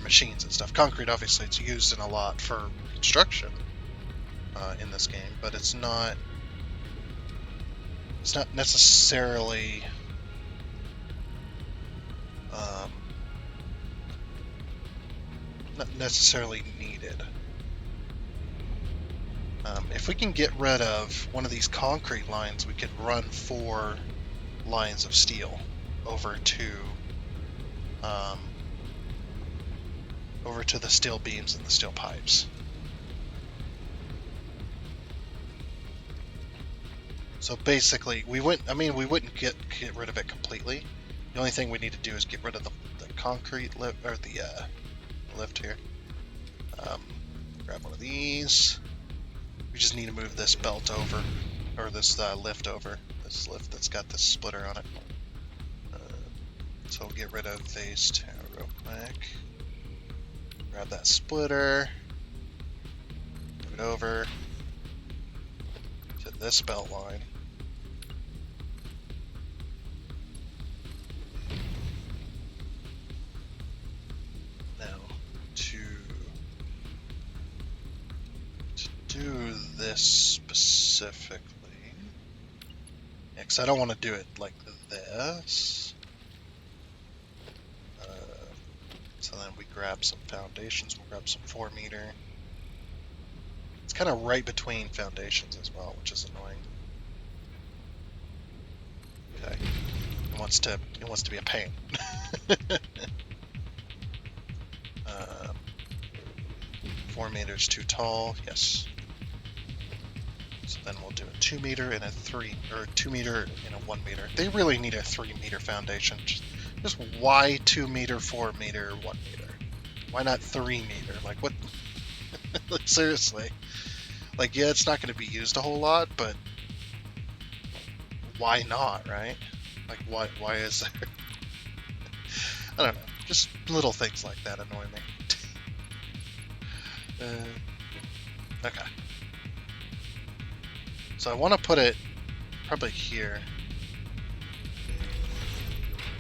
Speaker 1: machines and stuff. Concrete, obviously, it's used in a lot for construction in this game, but it's not necessarily needed. If we can get rid of one of these concrete lines, we could run 4 lines of steel over to the steel beams and the steel pipes. So basically, we wouldn't get rid of it completely. The only thing we need to do is get rid of the concrete lift, or the lift here. Grab one of these. We just need to move this belt over, or this lift over. This lift that's got this splitter on it. So we'll get rid of these 2 real quick. Grab that splitter. Move it over to this belt line. Now, to do this specifically, because I don't want to do it like this. So then we grab some foundations. We'll grab some 4 meter. It's kind of right between foundations as well, which is annoying. Okay, it wants to be a pain. 4 meters too tall. Yes. So then we'll do a 2 meter and a 3, or 2 meter and a 1 meter. They really need a 3 meter foundation. Just why 2 meter, 4 meter, 1 meter? Why not 3 meter? Like, what? Like, seriously. Like, yeah, it's not going to be used a whole lot, but why not, right? Like, why is there? I don't know. Just little things like that annoy me. Okay. So I want to put it probably here.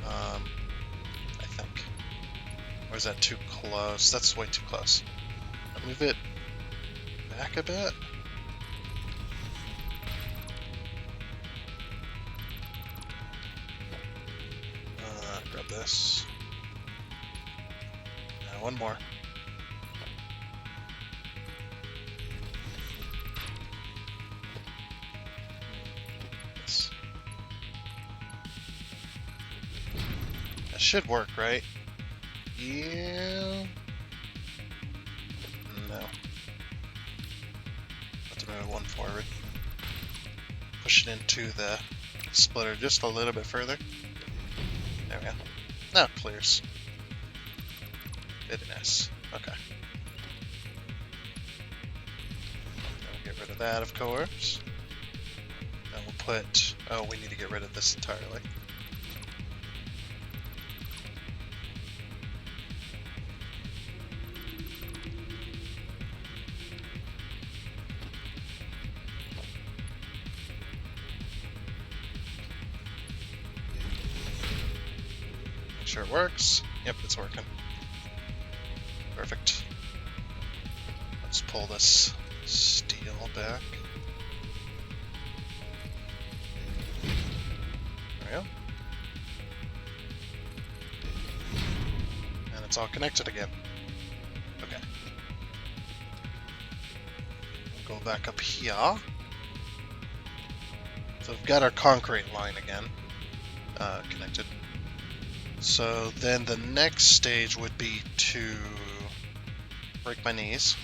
Speaker 1: I think. Or is that too close? That's way too close. I'll move it back a bit. Grab this. One more. Yes. That should work, right? Yeah. No. Have to move 1 forward. Push it into the splitter just a little bit further. There we go. Now it clears. Very nice. Okay. We'll get rid of that, of course. Then we'll put... Oh, we need to get rid of this entirely. Make sure it works. Yep, it's working. Perfect. Let's pull this steel back. There we go. And it's all connected again. Okay. We'll go back up here. So we've got our concrete line again connected. So then the next stage would be to break my knees.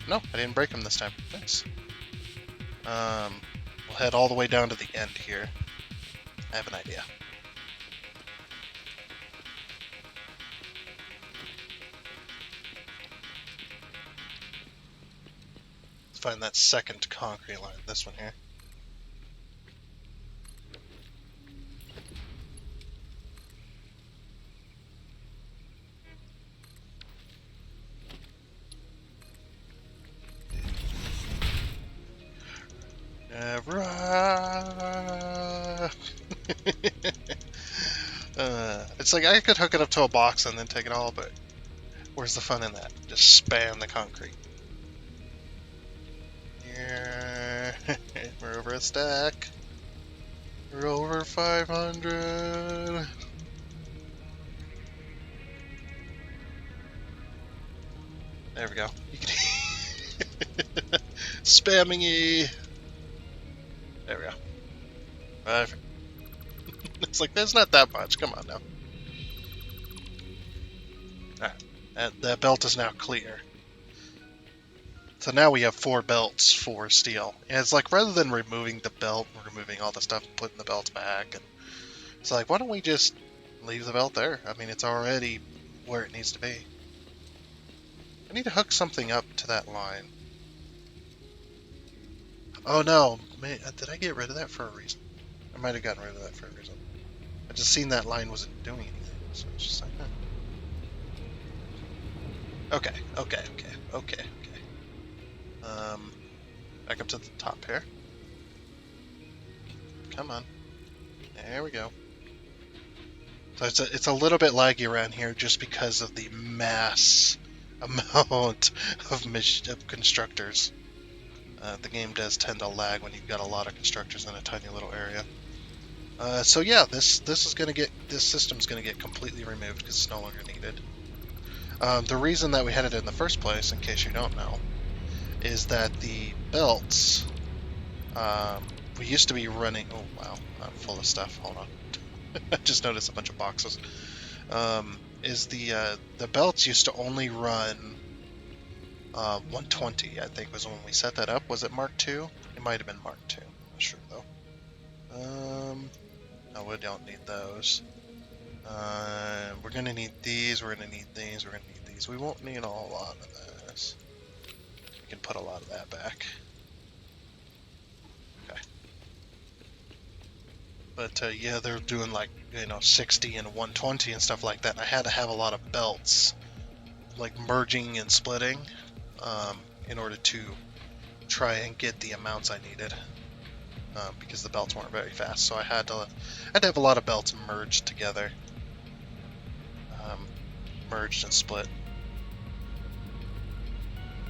Speaker 1: No, I didn't break them this time. Nice. We'll head all the way down to the end here. I have an idea. Let's find that second concrete line, this one here. It's like I could hook it up to a box and then take it all, but where's the fun in that? Just spam the concrete. Yeah, we're over a stack. We're over 500. There we go. You can spamming E. There we go. Perfect. It's like there's not that much. Come on now. Alright. That belt is now clear. So now we have 4 belts for steel. And it's like rather than removing the belt, removing all the stuff, putting the belts back, and it's like why don't we just leave the belt there? I mean, it's already where it needs to be. I need to hook something up to that line. Oh no, man, did I get rid of that for a reason? I might have gotten rid of that for a reason. I just seen that line wasn't doing anything, so it's just like, Okay. Back up to the top here. Come on. There we go. So it's a little bit laggy around here just because of the mass amount of constructors. The game does tend to lag when you've got a lot of constructors in a tiny little area. So yeah, this system's gonna get completely removed because it's no longer needed. The reason that we had it in the first place, in case you don't know, is that the belts, we used to be running, oh wow, I'm full of stuff, hold on. I just noticed a bunch of boxes. Is the belts used to only run 120, I think was when we set that up. Was it Mark II? It might have been Mark II, I'm not sure though. No, we don't need those. We're gonna need these, we're gonna need these, we're gonna need these. We won't need a whole lot of this. We can put a lot of that back. Okay. But yeah, they're doing like, 60 and 120 and stuff like that. And I had to have a lot of belts, like merging and splitting, in order to try and get the amounts I needed. Because the belts weren't very fast, so I had to have a lot of belts merged together. Merged and split.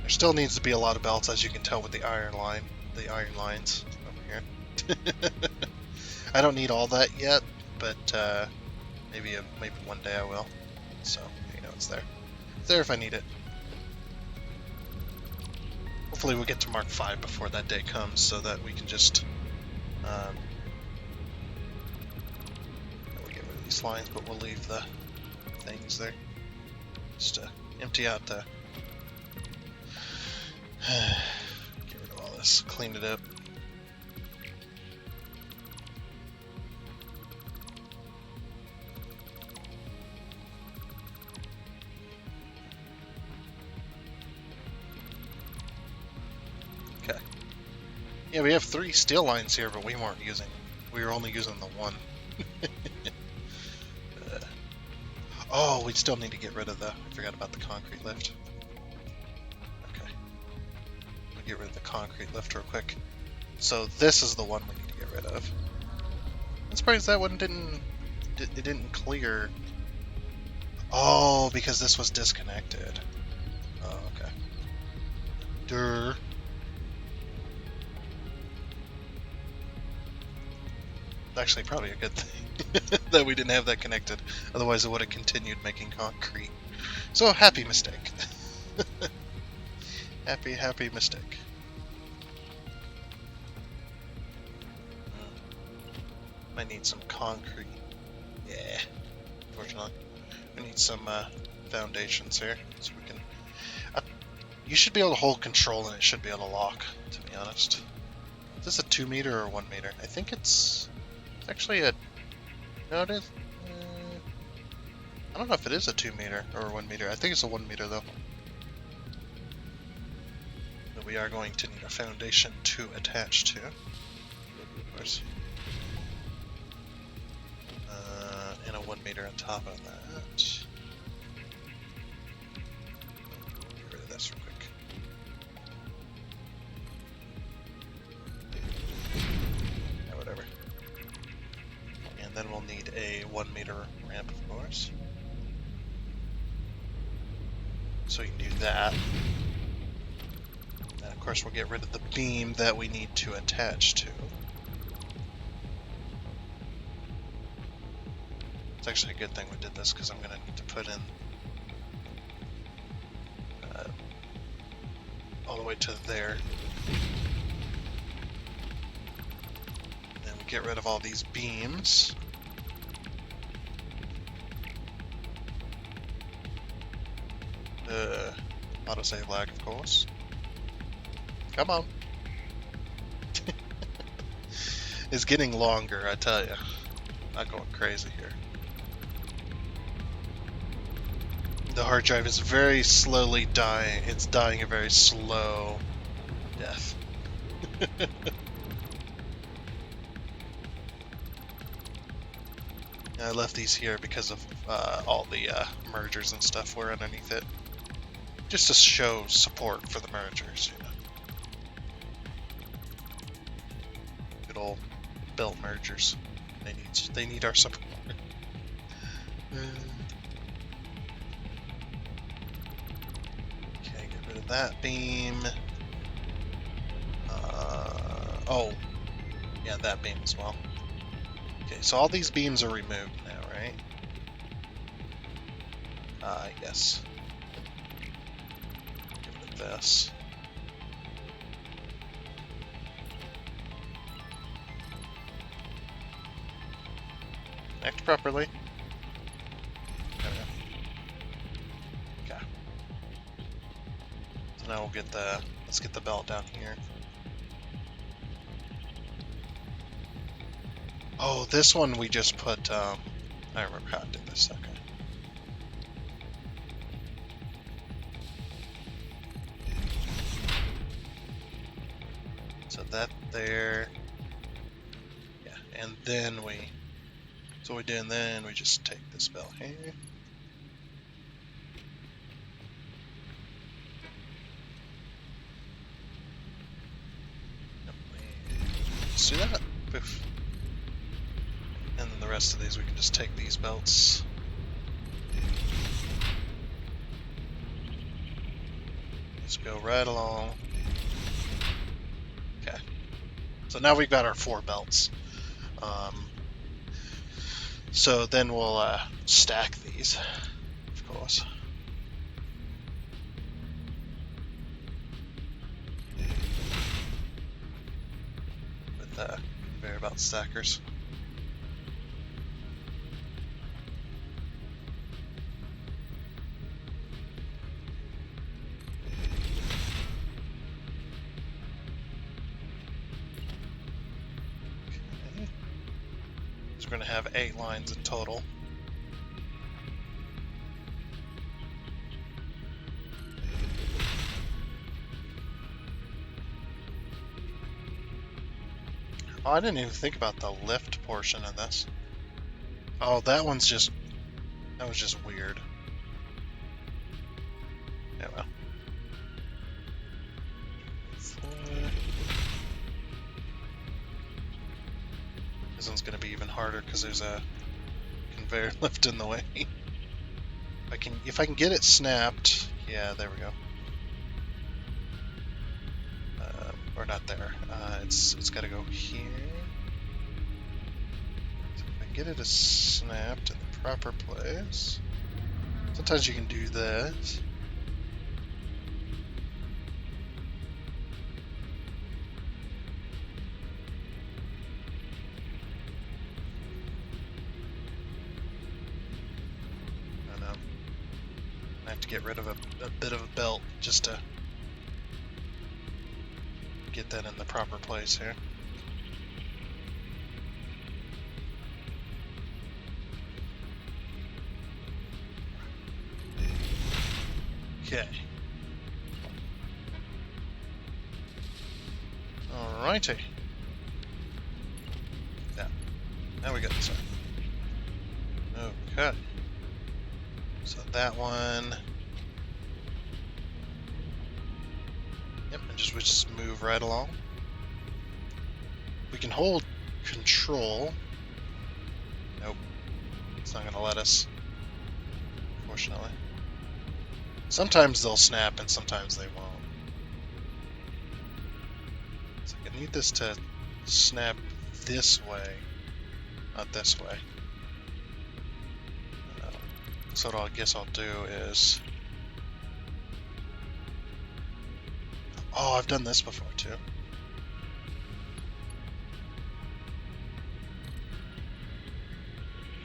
Speaker 1: There still needs to be a lot of belts, as you can tell with the iron lines over here. I don't need all that yet, but maybe one day I will. So it's there. It's there if I need it. Hopefully we'll get to Mark V before that day comes, so that we can just we'll get rid of these lines, but we'll leave the things there. Just to empty out the get rid of all this, clean it up. Okay. Yeah, we have 3 steel lines here, but we were only using the one. Oh, we still need to get rid of I forgot about the concrete lift. Okay. I'll get rid of the concrete lift real quick. So this is the one we need to get rid of. I'm surprised that one didn't clear. Oh, because this was disconnected. Oh, okay. Durr. Actually, probably a good thing that we didn't have that connected. Otherwise, it would have continued making concrete. So, happy mistake. happy mistake. I need some concrete. Yeah. Unfortunately, we need some foundations here, so we can. You should be able to hold control, and it should be able to lock. To be honest, is this a 2 meter or 1 meter? I think it's actually a. No, it is. I don't know if it is a 2 meter or 1 meter. I think it's a 1 meter though. But we are going to need a foundation to attach to. Of course. And a 1 meter on top of that. Get rid of this real quick. Yeah, whatever. then we'll need a 1 meter ramp, of course. So we can do that. And of course we'll get rid of the beam that we need to attach to. It's actually a good thing we did this, because I'm going to need to put in all the way to there. Then we get rid of all these beams. Autosave lag, of course. Come on. It's getting longer, I tell you. Not going crazy here. The hard drive is very slowly dying. It's dying a very slow death. I left these here because of all the mergers and stuff were underneath it. Just to show support for the mergers, you know. Good old belt mergers. They need our support. Okay, get rid of that beam. Oh, yeah, that beam as well. Okay, so all these beams are removed now, right? Yes. Get rid of this. Connect properly. There we go. Okay. So now we'll get let's get the belt down here. Oh, this one we just put, I remember how to do this, okay. So that there, yeah, and then so we do, and then we just take this belt here. Let's do that. Poof. And then the rest of these we can just take these belts. Let's go right along. Okay. So now we've got our 4 belts. So then we'll stack these, of course. With conveyor belt stackers. We're going to have 8 lines in total. Oh, I didn't even think about the lift portion of this. Oh, that was just weird. Yeah, well. This one's going to be even harder because there's a conveyor lift in the way. If I can get it snapped, yeah, there we go. Or not there. It's got to go here. So if I can get it snapped in the proper place. Sometimes you can do that. Get rid of a bit of a belt just to get that in the proper place here. Okay. Alrighty. Yeah. Now we got this one. Okay. So that one. Yep, and we just move right along. We can hold control Nope. It's not going to let us, unfortunately. Sometimes they'll snap and sometimes they won't. So I need this to snap this way, not this way. So what I guess I'll do is... Oh, I've done this before too.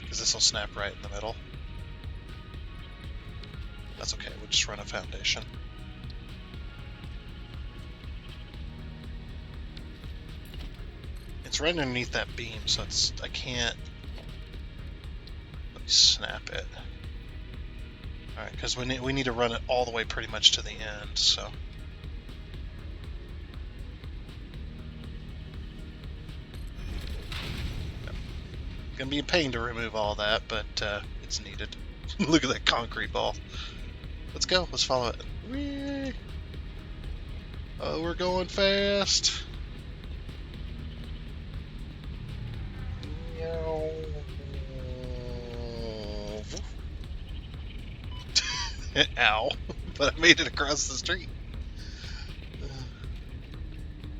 Speaker 1: Because this will snap right in the middle. That's okay, we'll just run a foundation. It's right underneath that beam, so I can't... Let me snap it. Alright, because we need to run it all the way pretty much to the end, so... Gonna be a pain to remove all that, but it's needed. Look at that concrete ball. Let's go. Let's follow it. Whee! Oh, we're going fast. Ow. But I made it across the street.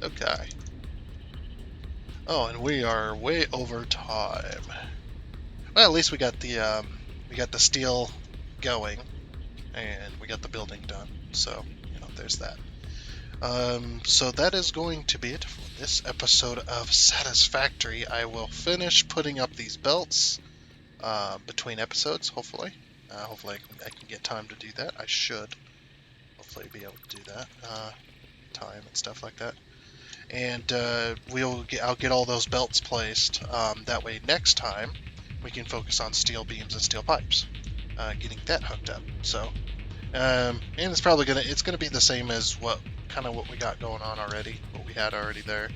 Speaker 1: Okay. Oh, and we are way over time. Well, at least we got the steel going, and we got the building done. So, there's that. So that is going to be it for this episode of Satisfactory. I will finish putting up these belts between episodes, hopefully. Hopefully I can get time to do that. I should hopefully be able to do that. Time and stuff like that. And I'll get all those belts placed. That way next time we can focus on steel beams and steel pipes, getting that hooked up. So, and it's probably gonna be the same as what we got going on already, what we had already there.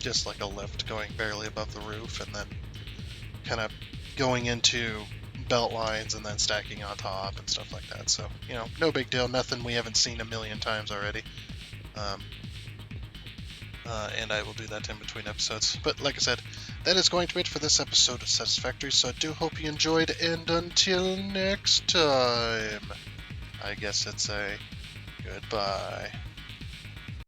Speaker 1: Just like a lift going barely above the roof, and then kind of going into belt lines and then stacking on top and stuff like that. So, no big deal, nothing we haven't seen a million times already. And I will do that in between episodes. But like I said, that is going to be it for this episode of Satisfactory, so I do hope you enjoyed, and until next time, I guess it's a goodbye.